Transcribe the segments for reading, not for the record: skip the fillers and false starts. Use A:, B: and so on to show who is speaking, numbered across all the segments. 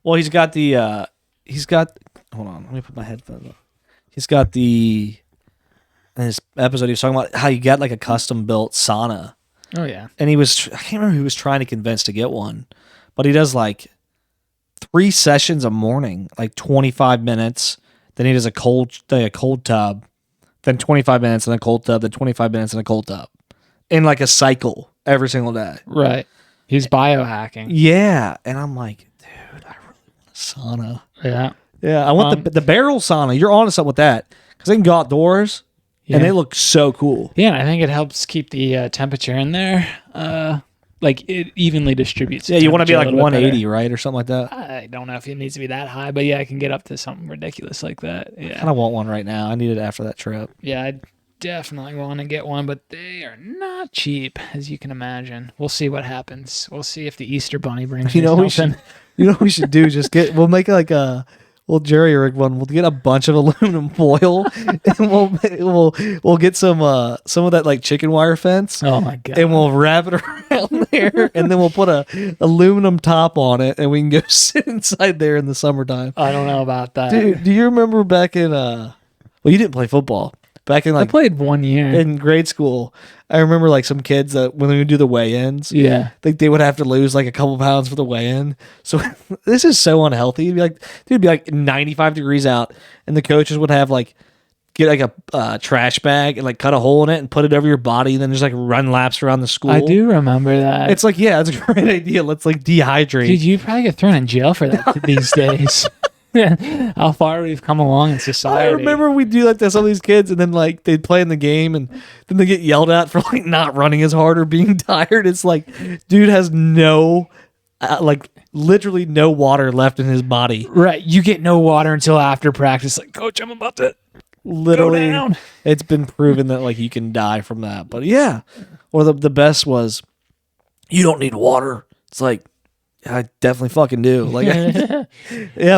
A: Well, hold on, let me put my headphones on. He's got in his episode, he was talking about how you got like a custom built sauna.
B: Oh, yeah.
A: And I can't remember who he was trying to convince to get one, but he does like 3 sessions a morning, like 25 minutes. Then he does a cold tub, then 25 minutes in a cold tub, then 25 minutes in a cold tub, in like a cycle every single day.
B: Right. He's biohacking.
A: Yeah. And I'm like, dude, I really want a sauna.
B: Yeah.
A: Yeah. I want the barrel sauna. You're onto something with that because they can go outdoors and they look so cool.
B: Yeah. I think it helps keep the temperature in there. Like it evenly distributes.
A: Yeah. You want to be like 180, right? Or something like that.
B: I don't know if it needs to be that high, but yeah, I can get up to something ridiculous like that. Yeah.
A: I kind of want one right now. I need it after that trip.
B: Yeah. I definitely want to get one, but they are not cheap, as you can imagine. We'll see what happens. We'll see if the Easter Bunny brings me something.
A: What we should do? We'll make like a jerry rig one. We'll get a bunch of aluminum foil and we'll get some of that like chicken wire fence.
B: Oh my god!
A: And we'll wrap it around there, and then we'll put a aluminum top on it, and we can go sit inside there in the summertime.
B: I don't know about that,
A: dude. Do you remember back in well, you didn't play football. Back in
B: I played 1 year
A: in grade school. I remember like some kids that when they would do the weigh-ins, they would have to lose like a couple pounds for the weigh-in. So this is so unhealthy. It'd be like 95 degrees out, and the coaches would have like get like a trash bag and like cut a hole in it and put it over your body, and then just like run laps around the school.
B: I do remember that.
A: It's like, yeah, it's a great idea. Let's like dehydrate.
B: Dude, you probably get thrown in jail for that these days. How far we've come along in society.
A: I remember we do like that, some of these kids, and then like they'd play in the game, and then they get yelled at for like not running as hard or being tired. It's like, dude has no, like literally no water left in his body.
B: Right, you get no water until after practice. Like, coach, I'm about to
A: literally
B: go down.
A: It's been proven that like you can die from that. But yeah, or the best was, you don't need water. It's like, I definitely fucking do. Like, yeah,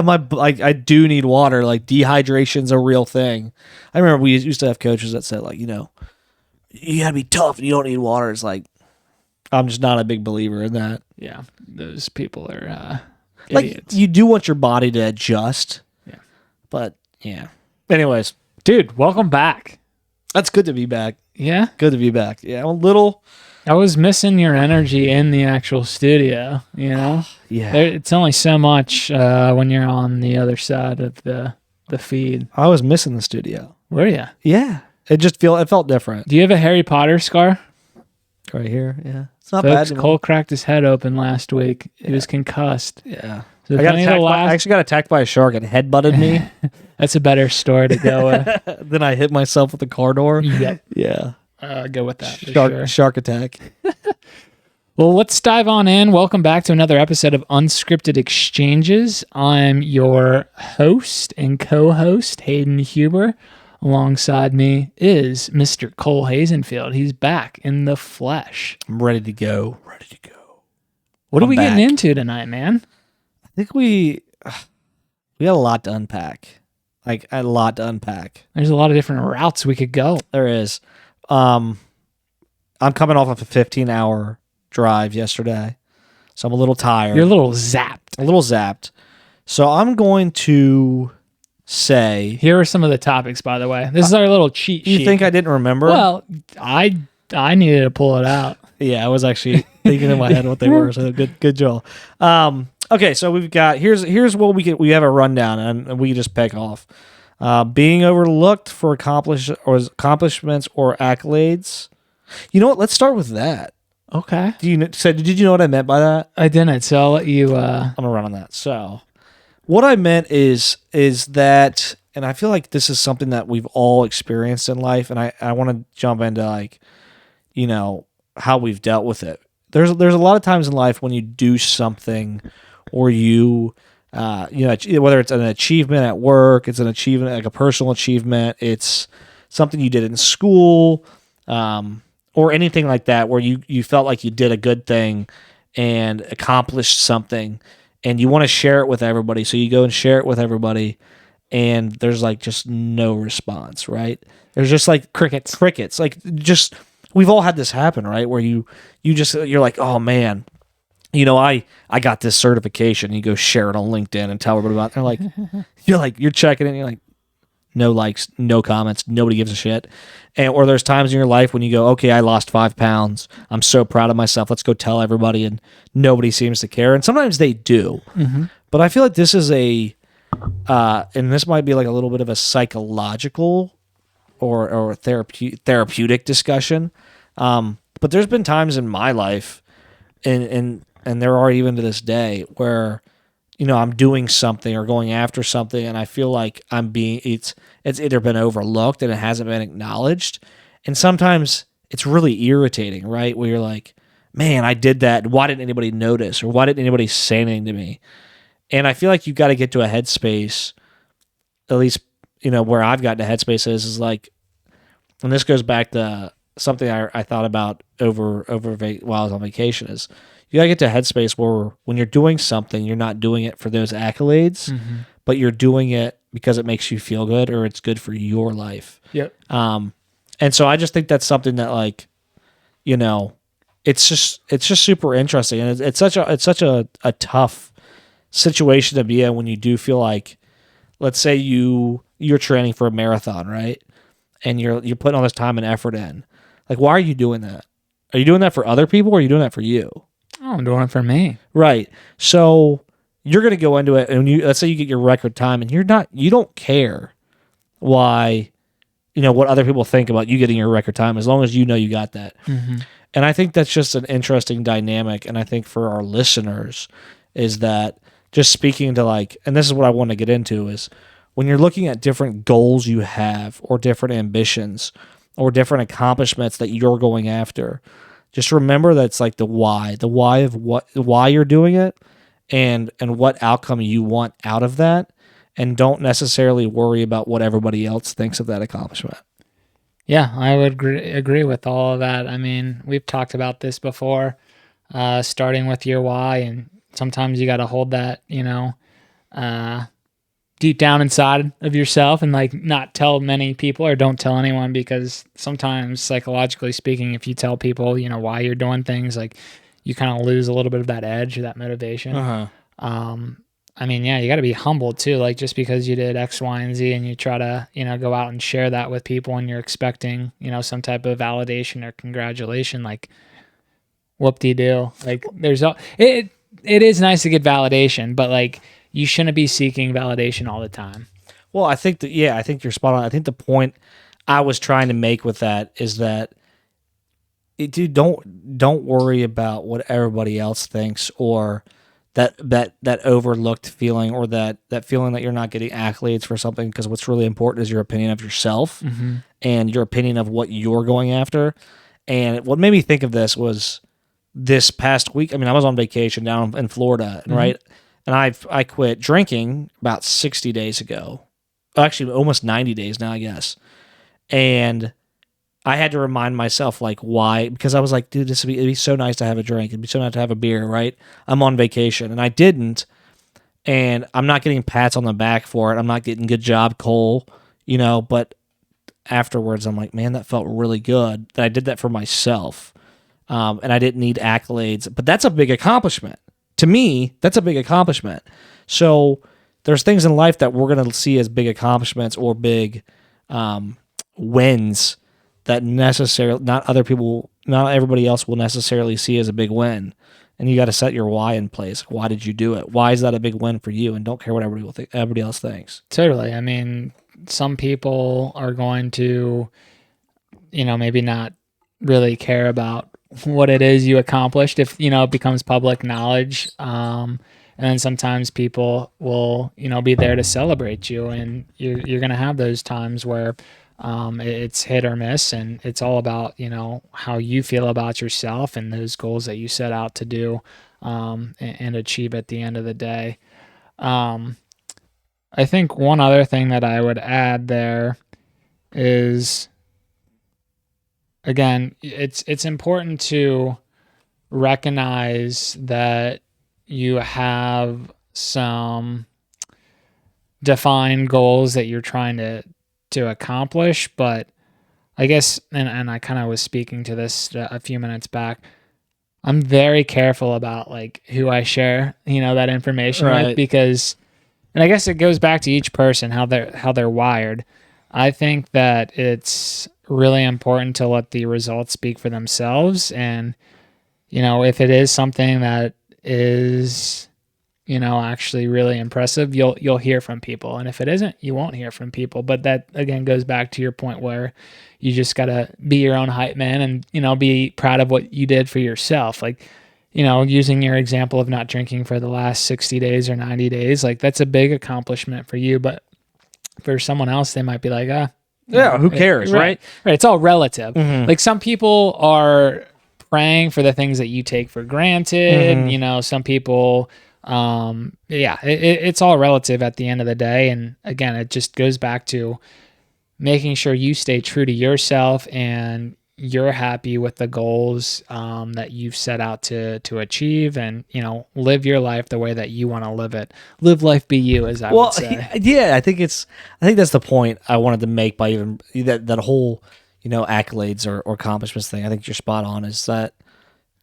A: I do need water. Like, dehydration's a real thing. I remember we used to have coaches that said, like, you gotta be tough and you don't need water. It's like, I'm just not a big believer in that.
B: Yeah, those people are
A: like,
B: idiots.
A: you do want your body to adjust.
B: Yeah,
A: but yeah. Anyways,
B: dude, welcome back.
A: That's good to be back.
B: Yeah,
A: good to be back. Yeah, I'm a little.
B: I was missing your energy in the actual studio, Yeah. It's only so much when you're on the other side of the feed.
A: I was missing the studio.
B: Were you?
A: Yeah. It felt different.
B: Do you have a Harry Potter scar?
A: Right here, yeah. It's not
B: Folks,
A: bad.
B: Cole cracked his head open last week. He was concussed.
A: Yeah.
B: So
A: I actually got attacked by a shark and head-butted me.
B: That's a better story to go with.
A: Then I hit myself with the car door.
B: Yep.
A: Yeah.
B: Go with that.
A: Shark attack.
B: Well, let's dive on in. Welcome back to another episode of Unscripted Exchanges. I'm your host and co-host, Hayden Huber. Alongside me is Mr. Cole Hazenfield. He's back in the flesh.
A: I'm ready to go.
B: What are we getting into tonight, man?
A: I think we got a lot to unpack. Like, a lot to unpack.
B: There's a lot of different routes we could go.
A: There is. I'm coming off of a 15-hour drive yesterday, so I'm a little tired.
B: You're a little zapped.
A: So I'm going to say...
B: Here are some of the topics, by the way. This is our little cheat sheet.
A: You think I didn't remember?
B: Well, I needed to pull it out.
A: Yeah, I was actually thinking in my head what they were, so good job. Okay, so we've got... Here's what we have a rundown, and we can just pick off. Being overlooked for accomplishments or accolades. You know what? Let's start with that.
B: Okay.
A: Did you know what I meant by that?
B: I didn't, so I'll let you...
A: I'm going to run on that. So, what I meant is that, and I feel like this is something that we've all experienced in life, and I want to jump into, like, how we've dealt with it. There's a lot of times in life when you do something or you... whether it's an achievement at work, it's an achievement, like a personal achievement, it's something you did in school, or anything like that, where you felt like you did a good thing and accomplished something, and you want to share it with everybody. So you go and share it with everybody, and there's like just no response, right? There's just like crickets. Like, just, we've all had this happen, right? Where you're like, oh man, I got this certification. You go share it on LinkedIn and tell everybody about it. They're you're checking it and you're like, no likes, no comments, nobody gives a shit. Or there's times in your life when you go, okay, I lost 5 pounds. I'm so proud of myself. Let's go tell everybody, and nobody seems to care. And sometimes they do.
B: Mm-hmm.
A: But I feel like this is and this might be like a little bit of a psychological or therapeutic discussion. But there's been times in my life, and there are even to this day, where I'm doing something or going after something, and I feel like it's either been overlooked and it hasn't been acknowledged. And sometimes it's really irritating, right? Where you're like, man, I did that. Why didn't anybody notice? Or why didn't anybody say anything to me? And I feel like you've got to get to a headspace, at least, where I've gotten to headspace is like, and this goes back to something I thought about while I was on vacation, is you got to get to a headspace where when you're doing something, you're not doing it for those accolades, but you're doing it because it makes you feel good or it's good for your life.
B: Yep.
A: And so I just think that's something that, like, it's just super interesting, and it's such a tough situation to be in when you do feel like, let's say you're training for a marathon, right? And you're putting all this time and effort in. Like, why are you doing that? Are you doing that for other people, or are you doing that for you?
B: Oh, I'm doing it for me.
A: Right. So you're going to go into it, and let's say you get your record time, and you don't care why, what other people think about you getting your record time, as long as you know you got that.
B: Mm-hmm.
A: And I think that's just an interesting dynamic. And I think for our listeners is that, just speaking to, like, and this is what I want to get into, is when you're looking at different goals you have, or different ambitions, or different accomplishments that you're going after, just remember that it's like the why of why you're doing it, and what outcome you want out of that, and don't necessarily worry about what everybody else thinks of that accomplishment.
B: Yeah, I would agree with all of that. I mean, we've talked about this before, starting with your why, and sometimes you got to hold that, deep down inside of yourself, and like not tell many people, or don't tell anyone, because sometimes, psychologically speaking, if you tell people, why you're doing things, like, you kind of lose a little bit of that edge or that motivation. I mean, yeah, you got to be humble too. Like, just because you did X, Y, and Z, and you try to, go out and share that with people, and you're expecting, some type of validation or congratulation, like, whoop-de-doo. Like, it is nice to get validation, but, like, you shouldn't be seeking validation all the time.
A: Well, I think you're spot on. I think the point I was trying to make with that is that, dude, don't worry about what everybody else thinks, or that overlooked feeling, or that feeling that you're not getting accolades for something, because what's really important is your opinion of yourself, and your opinion of what you're going after. And what made me think of this was this past week. I mean, I was on vacation down in Florida, right? And I quit drinking about 60 days ago. Actually, almost 90 days now, I guess. And I had to remind myself, like, why, because I was like, dude, it'd be so nice to have a drink. It'd be so nice to have a beer, right? I'm on vacation, and I didn't. And I'm not getting pats on the back for it. I'm not getting good job, Cole, but afterwards I'm like, man, that felt really good that I did that for myself. And I didn't need accolades, but that's a big accomplishment. To me, that's a big accomplishment. So there's things in life that we're going to see as big accomplishments, or big wins, that necessarily not everybody else will necessarily see as a big win. And you got to set your why in place. Why did you do it? Why is that a big win for you? And don't care what everybody else thinks.
B: Totally. I mean, some people are going to, maybe not really care about what it is you accomplished if, it becomes public knowledge. And then sometimes people will, be there to celebrate you, and you're going to have those times where it's hit or miss, and it's all about, how you feel about yourself and those goals that you set out to do, and achieve at the end of the day. I think one other thing that I would add there is, again, it's important to recognize that you have some defined goals that you're trying to accomplish, but I guess, and I kind of was speaking to this a few minutes back, I'm very careful about like who I share, that information with,
A: Right.
B: because, and I guess it goes back to each person, how they're wired. I think that it's really important to let the results speak for themselves. And, if it is something that is, actually really impressive, you'll hear from people. And if it isn't, you won't hear from people. But that again goes back to your point where you just gotta be your own hype man and, be proud of what you did for yourself. Like, using your example of not drinking for the last 60 days or 90 days, like that's a big accomplishment for you. But for someone else, they might be like,
A: Who cares, right?
B: Right. It's all relative.
A: Mhm.
B: Like some people are praying for the things that you take for granted. Some people, it's all relative at the end of the day. And again, it just goes back to making sure you stay true to yourself and you're happy with the goals that you've set out to achieve, and live your life the way that you want to live it. Live life, be you, as I would say.
A: Yeah, I think that's the point I wanted to make by even that whole accolades or accomplishments thing. I think you're spot on. Is that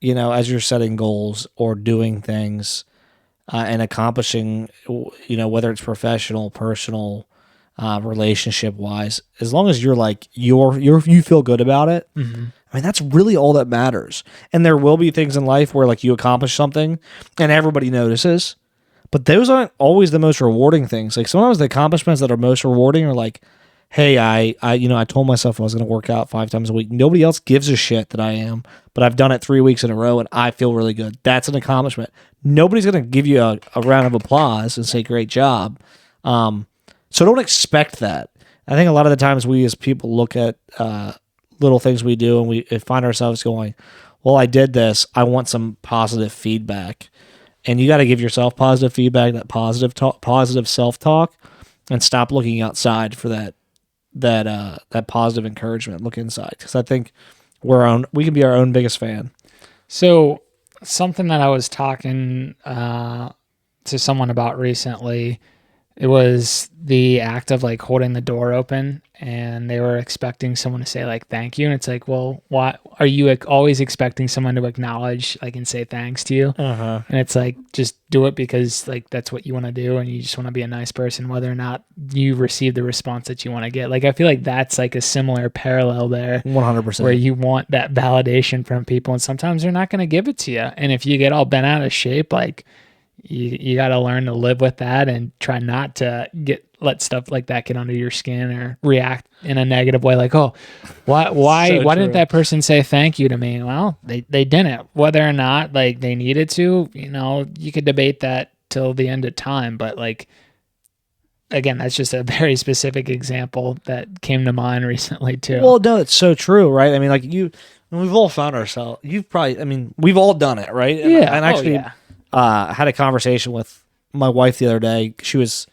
A: as you're setting goals or doing things and accomplishing, whether it's professional, personal, relationship wise, as long as you're like you feel good about it.
B: Mm-hmm.
A: I mean, that's really all that matters. And there will be things in life where like you accomplish something and everybody notices, but those aren't always the most rewarding things. Like sometimes the accomplishments that are most rewarding are like, hey, I told myself I was going to work out 5 times a week. Nobody else gives a shit that I am, but I've done it 3 weeks in a row and I feel really good. That's an accomplishment. Nobody's going to give you a round of applause and say, great job. So don't expect that. I think a lot of the times we as people look at little things we do and we find ourselves going, well, I did this. I want some positive feedback. And you got to give yourself positive feedback, that positive self-talk, and stop looking outside for that positive encouragement. Look inside, because I think we can be our own biggest fan.
B: So something that I was talking to someone about recently, it was the act of like holding the door open, and they were expecting someone to say like thank you, and it's like, well, why are you always expecting someone to acknowledge like and say thanks to you?
A: Uh-huh.
B: And it's like, just do it because like that's what you want to do, and you just want to be a nice person, whether or not you receive the response that you want to get. Like I feel like that's like a similar parallel there,
A: 100%,
B: where you want that validation from people, and sometimes they're not going to give it to you. And if you get all bent out of shape, like you got to learn to live with that and try not to let stuff like that get under your skin or react in a negative way. Like, oh, why didn't that person say thank you to me? Well, they didn't. Whether or not like they needed to, you could debate that till the end of time. But like, again, that's just a very specific example that came to mind recently too.
A: Well, no, it's so true, right? I mean, like we've all found ourselves. We've all done it, right? And,
B: yeah.
A: And actually, had a conversation with my wife the other day. She was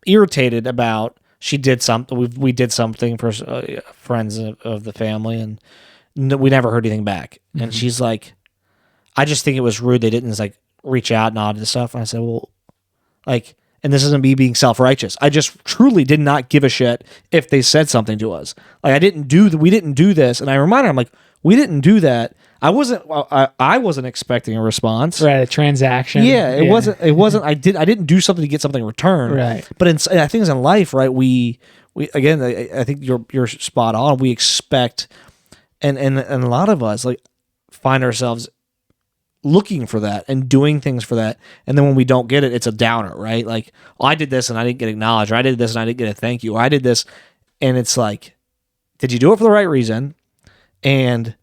A: irritated about she did something. We did something for friends of the family, and we never heard anything back. Mm-hmm. And she's like, "I just think it was rude. They didn't like reach out and all this stuff." And I said, "Well, like." And this isn't me being self-righteous. I just truly did not give a shit if they said something to us. Like we didn't do this. And I remind her, I'm like, we didn't do that. I wasn't expecting a response.
B: Right, a transaction.
A: Yeah, it wasn't. I didn't do something to get something in return.
B: Right.
A: But I think in life, right, we again, I think you're spot on. We expect, and a lot of us like find ourselves looking for that and doing things for that, and then when we don't get it, it's a downer, right? Like, I did this and I didn't get acknowledged, or I did this and I didn't get a thank you, or I did this, and it's like, did you do it for the right reason? And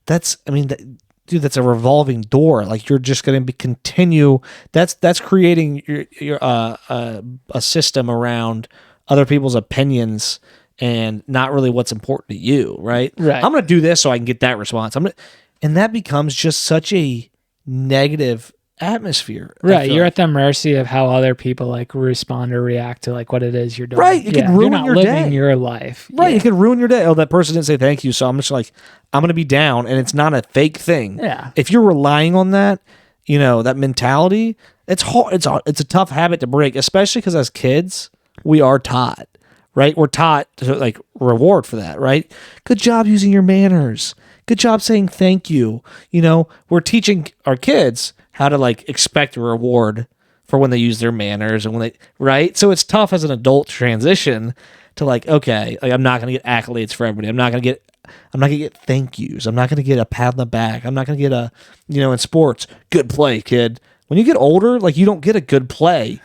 A: that's a revolving door. Like, you're just going to continue. That's creating your a system around other people's opinions and not really what's important to you, right?
B: Right.
A: I'm going to do this so I can get that response. And that becomes just such a negative atmosphere.
B: Right. You're at the mercy of how other people like respond or react to like what it is you're doing.
A: Right. It could ruin your
B: living
A: day.
B: Your life.
A: Right.
B: Yeah.
A: It could ruin your day. Oh, that person didn't say thank you, so I'm just like, I'm going to be down, and it's not a fake thing.
B: Yeah.
A: If you're relying on that, that mentality, it's hard. It's a tough habit to break, especially because as kids, we are taught, right? We're taught to like reward for that, right? Good job using your manners. good job saying thank you. You know, we're teaching our kids how to like expect a reward for when they use their manners and when they, right? So it's tough as an adult to transition to like, okay, like I'm not going to get accolades for everybody. I'm not going to get thank yous. I'm not going to get a pat on the back. I'm not going to get a, you know, in sports, good play, kid. When you get older, like you don't get a good play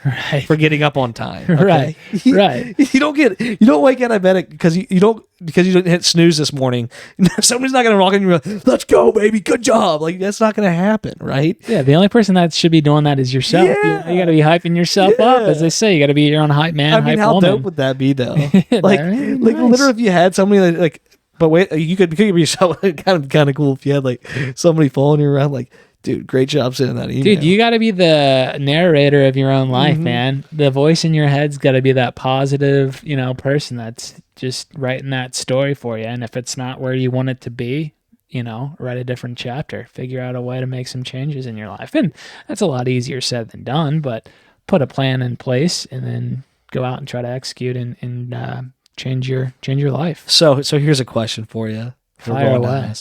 A: for getting up on time. Okay?
B: Right.
A: You don't wake out of bed because you didn't hit snooze this morning. Somebody's not going to walk in and be like, let's go, baby. Good job. Like that's not going to happen. Right.
B: Yeah. The only person that should be doing that is yourself.
A: Yeah.
B: You got to be hyping yourself up. As they say, you got to be your own hype man.
A: I mean,
B: hype
A: how
B: woman.
A: dope would that be though? Like
B: Nice.
A: literally if you had somebody like, but wait, you could be yourself. kind of cool if you had like somebody following you around like, dude, great job sending that email.
B: Dude, you got to be the narrator of your own life, man. The voice in your head's got to be that positive, you know, person that's just writing that story for you. And if it's not where you want it to be, you know, write a different chapter. Figure out a way to make some changes in your life. And that's a lot easier said than done, but put a plan in place and then go out and try to execute and change your life.
A: So here's a question for you.
B: Fire away.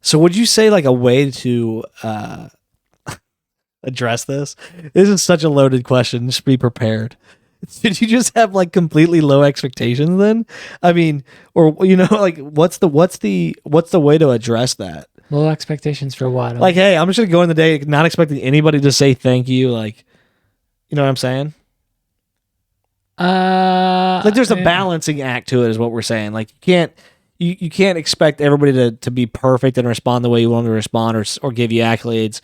A: So would you say like a way to address this? This is such a loaded question. Just be prepared. Did you just have like completely low expectations then? I mean, or you know, like what's the way to address that?
B: Low expectations for what?
A: Like, hey, I'm just gonna go in the day not expecting anybody to say thank you. Like, you know what I'm saying? Like there's a balancing act to it, is what we're saying. Like you can't expect everybody to be perfect and respond the way you want them to respond or give you accolades.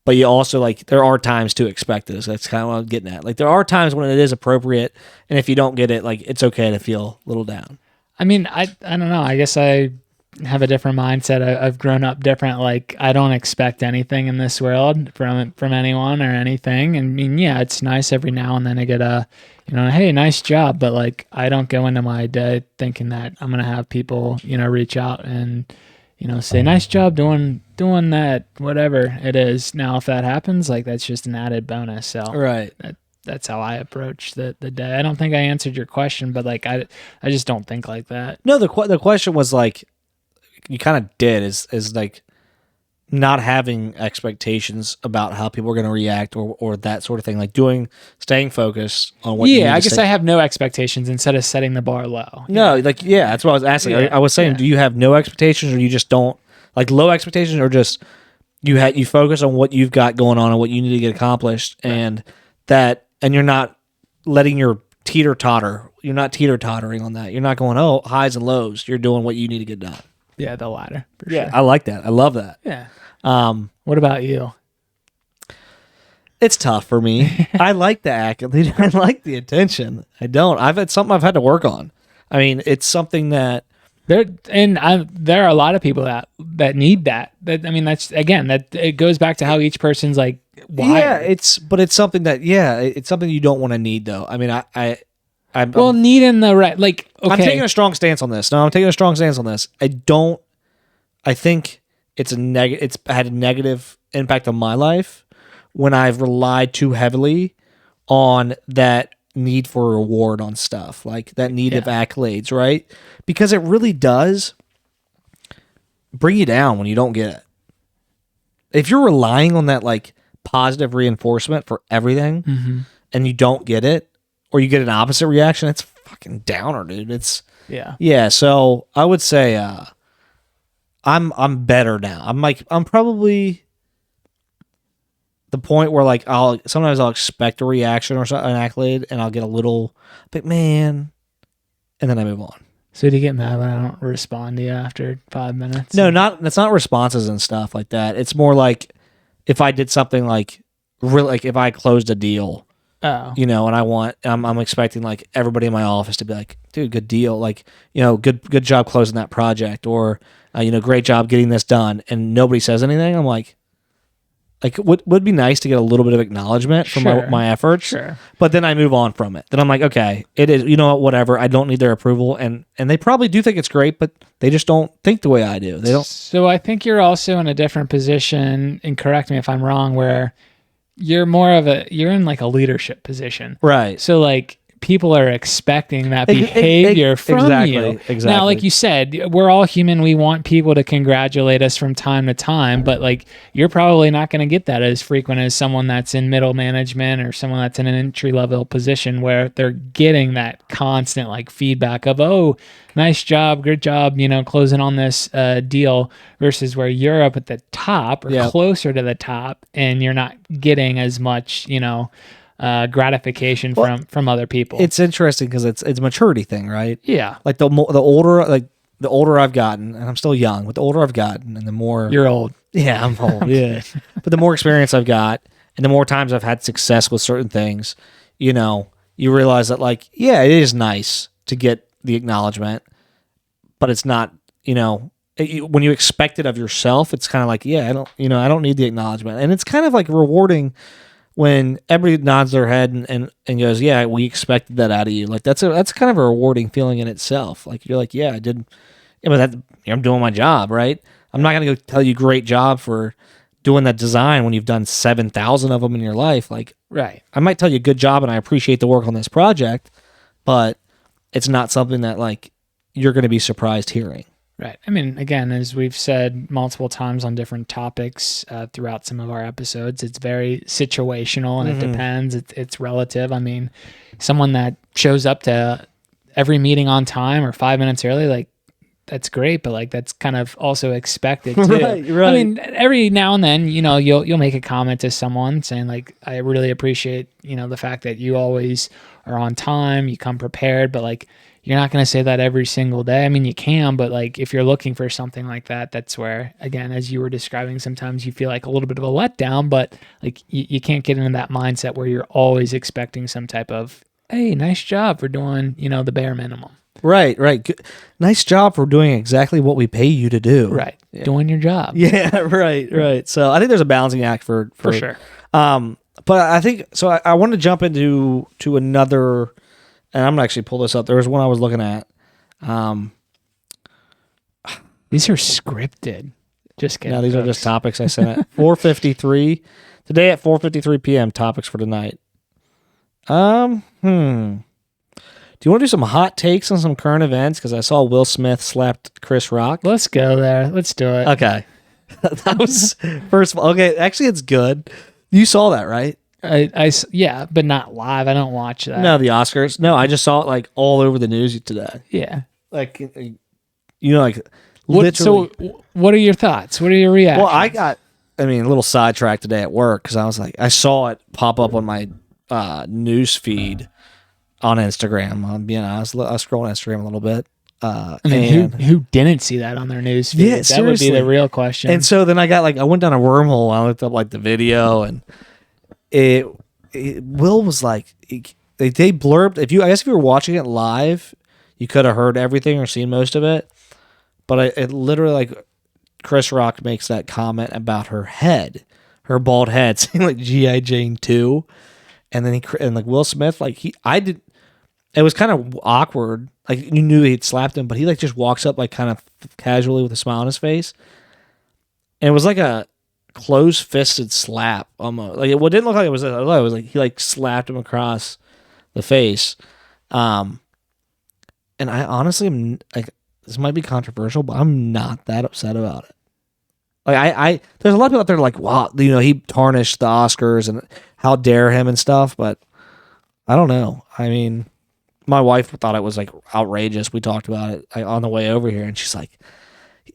A: But you also like there are times to expect this. That's kind of what I'm getting at. Like there are times when it is appropriate, and if you don't get it, like it's okay to feel a little down.
B: I mean, I don't know. I guess I have a different mindset. I've grown up different. Like I don't expect anything in this world from anyone or anything. I mean, yeah, it's nice every now and then I get a, you know, hey, nice job. But like I don't go into my day thinking that I'm gonna have people, you know, reach out and, you know, say nice job doing that, whatever it is. Now, if that happens, like that's just an added bonus. So
A: Right.
B: That's how I approach the day. I don't think I answered your question, but like I just don't think like that.
A: No, the question was like you kind of did is like not having expectations about how people are going to react or that sort of thing. Like staying focused on what.
B: Yeah, I guess I have no expectations instead of setting the bar low.
A: No, like that's what I was asking.
B: Yeah,
A: I was saying, do you have no expectations, or you just don't like low expectations, or just you focus on what you've got going on and what you need to get accomplished, and you're not letting your teeter-totter. You're not teeter-tottering on that. You're not going, oh, highs and lows. You're doing what you need to get done.
B: Yeah, the latter. For
A: Yeah,
B: sure.
A: I like that. I love that.
B: Yeah. What about you?
A: It's tough for me. I like the accolade. I like the attention. I don't. It's something I've had to work on. I mean, it's something that
B: There are a lot of people that need that. I mean, that's again that it goes back to how each person's like. Why?
A: Yeah, it's something that it's something you don't want to need though. I mean, I'm
B: need in the right like. Okay,
A: I'm taking a strong stance on this. No, I'm taking a strong stance on this. I think it's had a negative impact on my life when I've relied too heavily on that need for reward on stuff, like that need of accolades, right? Because it really does bring you down when you don't get it. If you're relying on that like positive reinforcement for everything and you don't get it, or you get an opposite reaction, it's fucking downer, dude. Yeah. So I would say I'm better now. I'm probably the point where like sometimes I'll expect a reaction or an accolade, and I'll get a little bit man, and then I move on.
B: So do you get mad when I don't respond to you after 5 minutes?
A: No, that's not responses and stuff like that. It's more like if I did something like really, like if I closed a deal, you know, and I'm expecting like everybody in my office to be like, dude, good deal. Like, you know, good job closing that project, or, you know, great job getting this done. And nobody says anything. I'm like would be nice to get a little bit of acknowledgement for my efforts.
B: Sure.
A: But then I move on from it. Then I'm like, okay, it is, you know what, whatever. I don't need their approval. And they probably do think it's great, but they just don't think the way I do. They don't.
B: So I think you're also in a different position, and correct me if I'm wrong, where you're in like a leadership position.
A: Right.
B: So like people are expecting that behavior from you.
A: Exactly.
B: Now, like you said, we're all human. We want people to congratulate us from time to time, but like you're probably not going to get that as frequent as someone that's in middle management or someone that's in an entry level position where they're getting that constant like feedback of, oh, nice job, good job, closing on this deal, versus where you're up at the top or closer to the top and you're not getting as much, gratification from other people.
A: It's interesting because it's a maturity thing, right?
B: Yeah.
A: Like the older I've gotten, and I'm still young, but the older I've gotten, and the more
B: You're old.
A: Yeah, I'm old. Yeah, but the more experience I've got, and the more times I've had success with certain things, you realize that like, yeah, it is nice to get the acknowledgement, but it's not, when you expect it of yourself, it's kind of like, yeah, I don't need the acknowledgement, and it's kind of like rewarding when everybody nods their head and goes, yeah, we expected that out of you. Like that's kind of a rewarding feeling in itself. Like you're like, yeah, I did. Yeah, but I'm doing my job, right? I'm not gonna go tell you great job for doing that design when you've done 7,000 of them in your life. Like,
B: right?
A: I might tell you good job and I appreciate the work on this project, but it's not something that like you're going to be surprised hearing.
B: Right. I mean, again, as we've said multiple times on different topics throughout some of our episodes, it's very situational and it depends. It's relative. I mean, someone that shows up to every meeting on time or 5 minutes early, like that's great, but like that's kind of also expected too.
A: Right.
B: I mean, every now and then, you'll make a comment to someone saying like, I really appreciate, the fact that you always are on time, you come prepared, but like, you're not going to say that every single day. I mean, you can, but like if you're looking for something like that, that's where, again, as you were describing, sometimes you feel like a little bit of a letdown, but like you can't get into that mindset where you're always expecting some type of, hey, nice job for doing, the bare minimum.
A: Right. Good. Nice job for doing exactly what we pay you to do.
B: Right. Yeah. Doing your job.
A: Yeah, right. So I think there's a balancing act for
B: sure.
A: But I think, so I want to jump into another, and I'm going to actually pull this up. There was one I was looking at.
B: These are scripted. Just kidding.
A: No, these are just topics I sent at 4:53. Today at 4:53 p.m., topics for tonight. Do you want to do some hot takes on some current events? Because I saw Will Smith slapped Chris Rock.
B: Let's go there. Let's do it.
A: Okay. That was, first of all, okay, actually it's good. You saw that, right?
B: Yeah, but not live. I don't watch that.
A: No, the Oscars. No, I just saw it like all over the news today.
B: Yeah.
A: Like, like literally.
B: So what are your thoughts? What are your reactions?
A: Well, a little sidetracked today at work because I was like, I saw it pop up on my news feed on Instagram. I'm being honest. I was scrolling Instagram a little bit.
B: Who didn't see that on their news feed?
A: Yeah,
B: that
A: seriously.
B: would be the real question.
A: And so then I went down a wormhole. I looked up like the video, and Will was like, they blurbed. I guess if you were watching it live, you could have heard everything or seen most of it. But it literally, like, Chris Rock makes that comment about her head, her bald head, saying like G.I. Jane 2. And then like Will Smith, like it was kind of awkward. Like you knew he'd slapped him, but he like just walks up like kind of casually with a smile on his face. And it was like a closed-fisted slap almost. Like it didn't look like it was. It was like he like slapped him across the face. And I honestly am like, this might be controversial, but I'm not that upset about it. Like I there's a lot of people out there like, wow, he tarnished the Oscars and how dare him and stuff, but I don't know. I mean, my wife thought it was like outrageous. We talked about it on the way over here, and she's like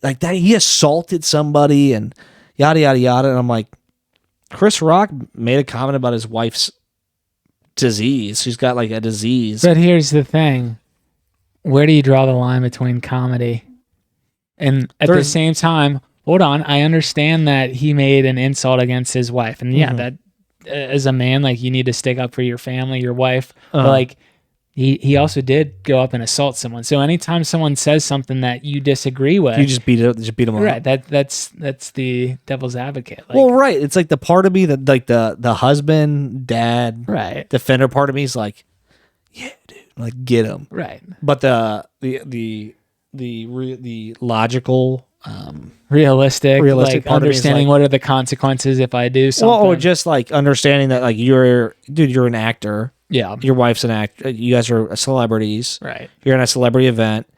A: that he assaulted somebody and yada yada yada. And I'm like, Chris Rock made a comment about his wife's disease. She's got like a disease.
B: But here's the thing: where do you draw the line between comedy and at the same time? Hold on, I understand that he made an insult against his wife, and yeah, that as a man, like you need to stick up for your family, your wife, but like. He also did go up and assault someone. So anytime someone says something that you disagree with,
A: you just beat them
B: right,
A: up.
B: That's the devil's advocate. Like,
A: well, right. It's like the part of me that like the husband, dad,
B: right,
A: defender part of me is like, yeah, dude, like get him.
B: Right.
A: But the logical,
B: realistic like
A: part
B: understanding
A: like,
B: what are the consequences if I do something.
A: Well, or just like understanding that like you're an actor.
B: Yeah.
A: Your wife's an actor. You guys are celebrities.
B: Right.
A: You're in a celebrity event.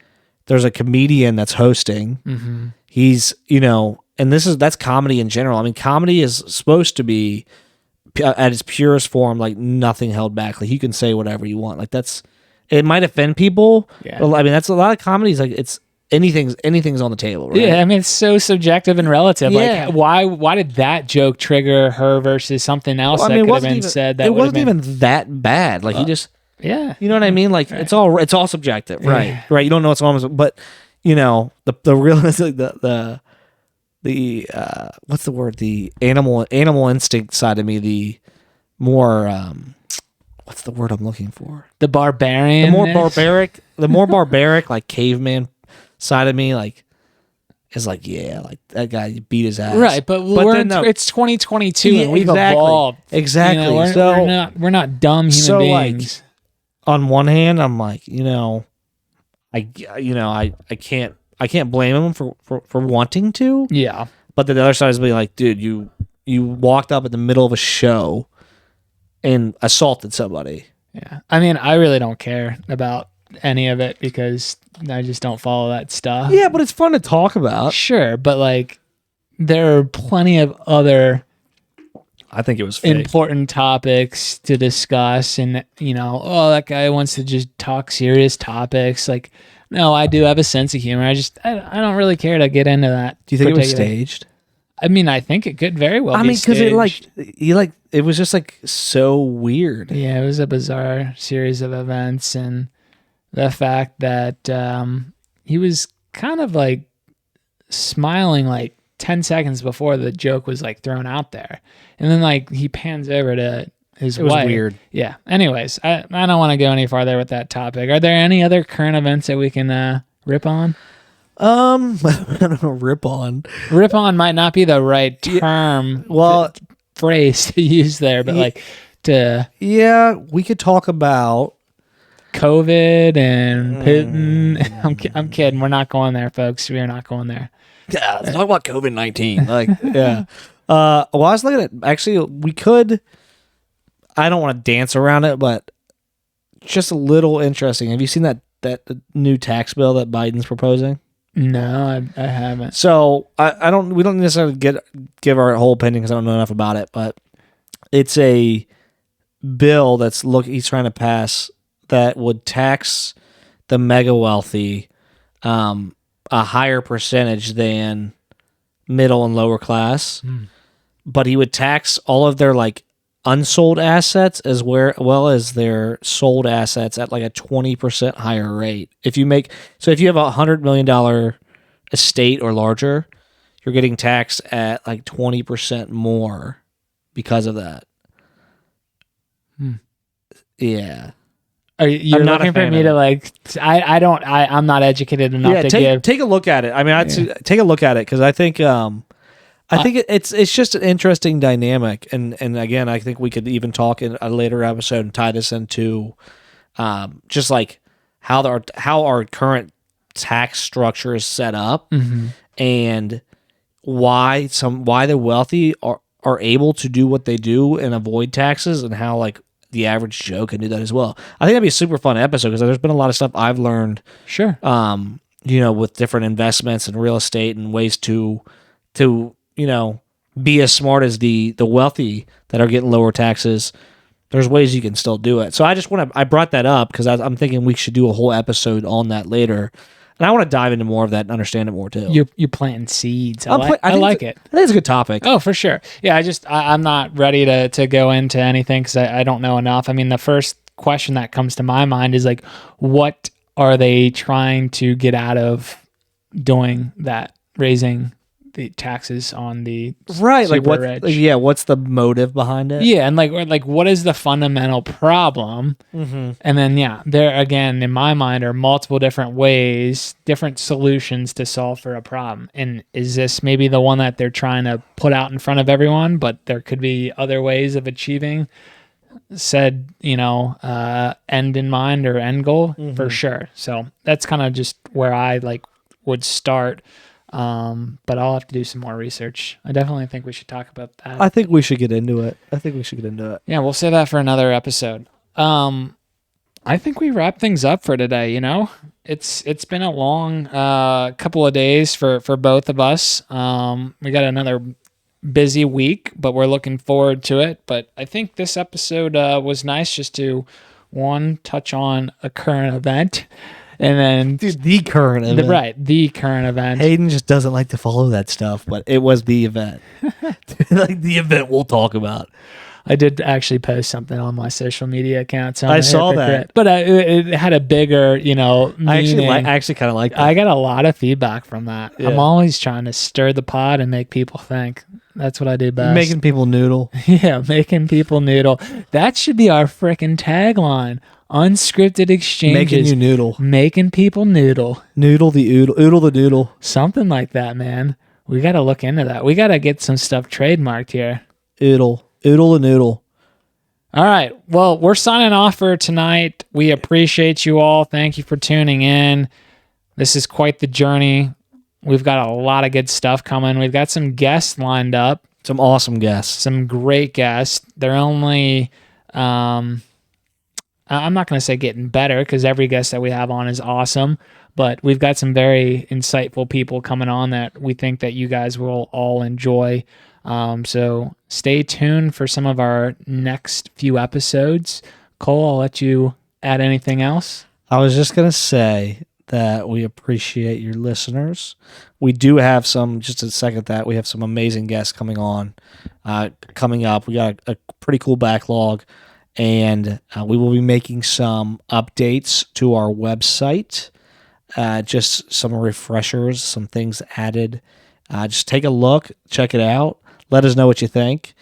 A: There's a comedian that's hosting.
B: Mm-hmm.
A: He's, and that's comedy in general. I mean, comedy is supposed to be at its purest form, like nothing held back. Like you can say whatever you want. Like it might offend people.
B: Yeah.
A: But I mean, that's a lot of comedies. Like it's anything's on the table, right?
B: Yeah, I mean, it's so subjective and relative.
A: Yeah.
B: Like, why did that joke trigger her versus something else that could have been said? That
A: it wasn't even that bad. Like he just,
B: yeah,
A: you know what I mean? Like
B: right.
A: it's all subjective, right?
B: Yeah.
A: Right. You don't know what's wrong, but the real the what's the word? The animal instinct side of me, the more what's the word I'm looking for?
B: The barbarian,
A: the more barbaric, like caveman side of me, like is like, yeah, like that guy beat his ass,
B: right? But it's 2022 and we've evolved.
A: Exactly.
B: We're not dumb human beings.
A: Like, on one hand, I'm like, I can't blame him for wanting to.
B: Yeah.
A: But the other side is being like, dude, you walked up in the middle of a show and assaulted somebody.
B: Yeah. I mean, I really don't care about any of it because I just don't follow that stuff.
A: Yeah, but it's fun to talk about.
B: Sure, but like there are plenty of other
A: I think it was fake.
B: Important topics to discuss, and that guy wants to just talk serious topics. Like, no, I do have a sense of humor. I don't really care to get into that.
A: Do you think it was staged?
B: I mean, I think it could very well.
A: I mean, because it was just like so weird.
B: Yeah, it was a bizarre series of events, and the fact that he was kind of like smiling like 10 seconds before the joke was like thrown out there, and then like he pans over to his wife. It was
A: weird.
B: Yeah. Anyways, I don't want to go any farther with that topic. Are there any other current events that we can rip on?
A: I don't know. Rip on.
B: Rip on might not be the right term. Phrase to use there, but
A: yeah, we could talk about
B: COVID and Putin. I'm kidding. We're not going there, folks. We are not going there.
A: Yeah, let's talk about COVID-19. Like, yeah. Well, I was looking at, actually, we could, I don't want to dance around it, but just a little interesting. Have you seen that new tax bill that Biden's proposing?
B: No, I haven't.
A: So we don't necessarily give our whole opinion because I don't know enough about it, but it's a bill he's trying to pass that would tax the mega wealthy a higher percentage than middle and lower class, but he would tax all of their like unsold assets as well as their sold assets at like a 20% higher rate. If you have $100 million estate or larger, you're getting taxed at like 20% more because of that. Yeah.
B: Are you looking for me to like? I'm not educated enough to give.
A: Take a look at it. I mean, I'd take a look at it because I think it's just an interesting dynamic, and again, I think we could even talk in a later episode and tie this into just like how our current tax structure is set up, and why the wealthy are able to do what they do and avoid taxes, and how like the average Joe can do that as well. I think that'd be a super fun episode because there's been a lot of stuff I've learned.
B: Sure.
A: With different investments and real estate and ways to be as smart as the wealthy that are getting lower taxes. There's ways you can still do it. So I brought that up because I'm thinking we should do a whole episode on that later. And I want to dive into more of that and understand it more too.
B: You're planting seeds. I
A: like it. I think it's a good topic.
B: Oh, for sure. Yeah, I'm not ready to go into anything because I don't know enough. I mean, the first question that comes to my mind is like, what are they trying to get out doing that, raising the taxes on the
A: right?
B: Super
A: like
B: rich?
A: What's the motive behind it?
B: Yeah, and like what is the fundamental problem? And then there again in my mind are multiple different ways, different solutions to solve for a problem. And is this maybe the one that they're trying to put out in front of everyone? But there could be other ways of achieving said end in mind or end goal for sure. So that's kind of just where I would start. But I'll have to do some more research. I definitely think we should talk about that.
A: I think we should get into it.
B: Yeah, we'll save that for another episode. I think we wrap things up for today. It's been a long couple of days for both of us. We got another busy week, but we're looking forward to it. But I think this episode was nice just to touch on a current event, and then
A: the current event.
B: The current event.
A: Hayden just doesn't like to follow that stuff, but it was the event. Like the event we'll talk about.
B: I did actually post something on my social media account. So
A: I saw that,
B: but it had a bigger, meaning.
A: I actually kind of like that.
B: I got a lot of feedback from that. Yeah. I'm always trying to stir the pot and make people think. That's what I do best.
A: Making people noodle.
B: Yeah, making people noodle. That should be our freaking tagline. Unscripted exchanges.
A: Making you noodle.
B: Making people noodle.
A: Noodle the oodle. Oodle the doodle.
B: Something like that, man. We got to look into that. We got to get some stuff trademarked here.
A: Oodle. Oodle the noodle.
B: All right. Well, we're signing off for tonight. We appreciate you all. Thank you for tuning in. This is quite the journey. We've got a lot of good stuff coming. We've got some guests lined up.
A: Some awesome guests.
B: Some great guests. They're only, I'm not going to say getting better because every guest that we have on is awesome, but we've got some very insightful people coming on that we think that you guys will all enjoy. So stay tuned for some of our next few episodes. Cole, I'll let you add anything else.
A: I was just going to say that we appreciate your listeners. We do have just to second that, we have some amazing guests coming on, coming up. We got a pretty cool backlog, and we will be making some updates to our website, just some refreshers, some things added. Just take a look, check it out. Let us know what you think,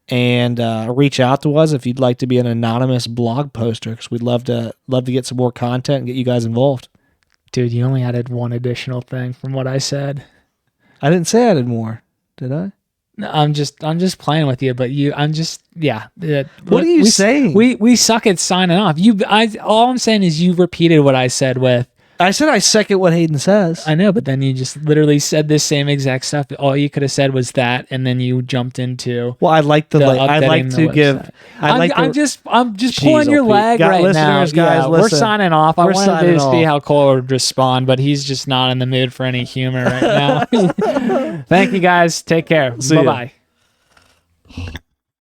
A: and reach out to us if you'd like to be an anonymous blog poster, because we'd love to get some more content and get you guys involved.
B: Dude, you only added one additional thing from what I said.
A: I didn't say I added more, did I?
B: No, I'm just playing with you, but yeah.
A: What are you saying?
B: We suck at signing off. All I'm saying is you repeated what I said with.
A: I said I second what Hayden says.
B: I know, but then you just literally said this same exact stuff. All you could have said was that, and then you jumped into.
A: Well, I'm
B: just pulling your leg right now.
A: Guys, yeah,
B: we're signing off. I wanted to see how Cole would respond, but he's just not in the mood for any humor right now. Thank you guys. Take care. Bye bye.